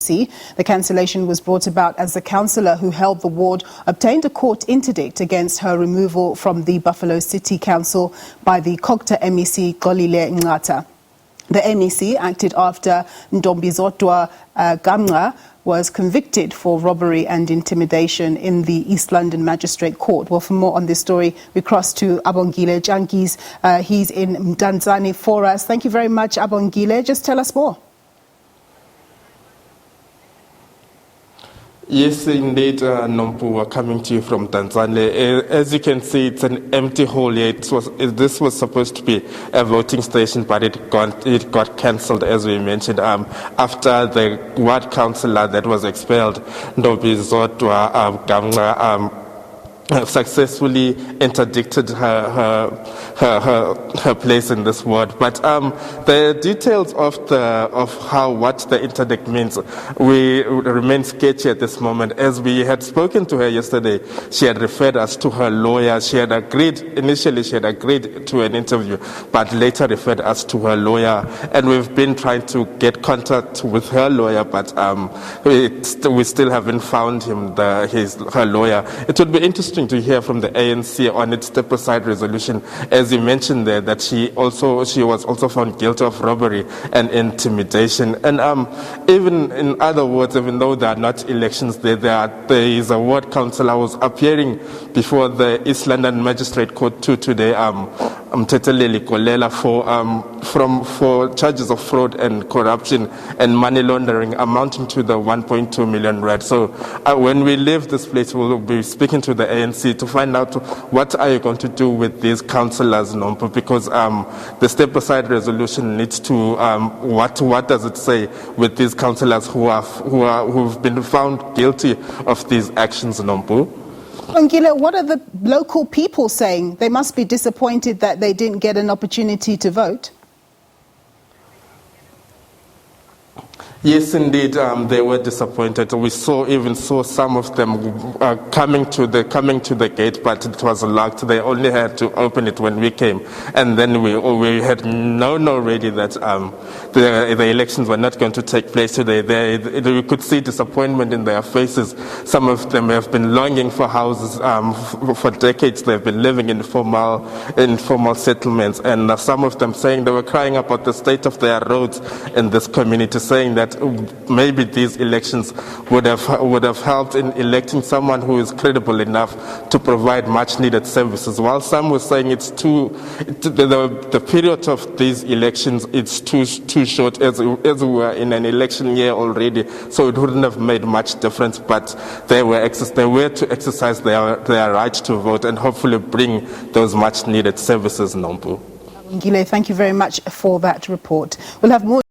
The cancellation was brought about as the councillor who held the ward obtained a court interdict against her removal from the Buffalo City Council by the COGTA MEC Xolile Nqata. The MEC acted after Ntombi-Zodwa Gamnca was convicted for robbery and intimidation in the East London Magistrate Court. Well, for more on this story, we cross to Abongile Jantjies. He's in Mdantsane for us. Thank you very much, Abongile. Just tell us more. Yes, indeed, Nompu, we're coming to you from Mdantsane. As you can see, it's an empty hall here. This was supposed to be a voting station, but it got cancelled, as we mentioned, after the ward councillor that was expelled, Ntombi-Zodwa Gamnca, successfully interdicted her place in this ward. But the details of what the interdict means remain sketchy at this moment. As we had spoken to her yesterday, she had referred us to her lawyer. Initially she had agreed to an interview, but later referred us to her lawyer. And we've been trying to get contact with her lawyer, but we still haven't found him, her lawyer. It would be interesting to hear from the ANC on its step-aside resolution, as you mentioned there, that she was also found guilty of robbery and intimidation. And even in other words, even though there are not elections there is a ward councillor who was appearing before the East London Magistrate Court today, Xolile Nqata, for charges of fraud and corruption and money laundering amounting to the 1.2 million rand. So when we leave this place, we'll be speaking to the ANC to find out what are you going to do with these councillors, Nompu, because the step-aside resolution needs to, what does it say with these councillors who've been found guilty of these actions, Nompu? Abongile, what are the local people saying? They must be disappointed that they didn't get an opportunity to vote. Yes, indeed, they were disappointed. We even saw some of them coming to the gate, but it was locked. They only had to open it when we came, and then we had known already that the elections were not going to take place today. We could see disappointment in their faces. Some of them have been longing for houses for decades. They've been living in informal settlements, and some of them saying they were crying about the state of their roads in this community, saying that maybe these elections would have helped in electing someone who is credible enough to provide much needed services. While some were saying the period of these elections, it's too short, as we were in an election year already, so it wouldn't have made much difference. But they were to exercise their right to vote and hopefully bring those much needed services, Nompu. Abongile, thank you very much for that report. We'll have more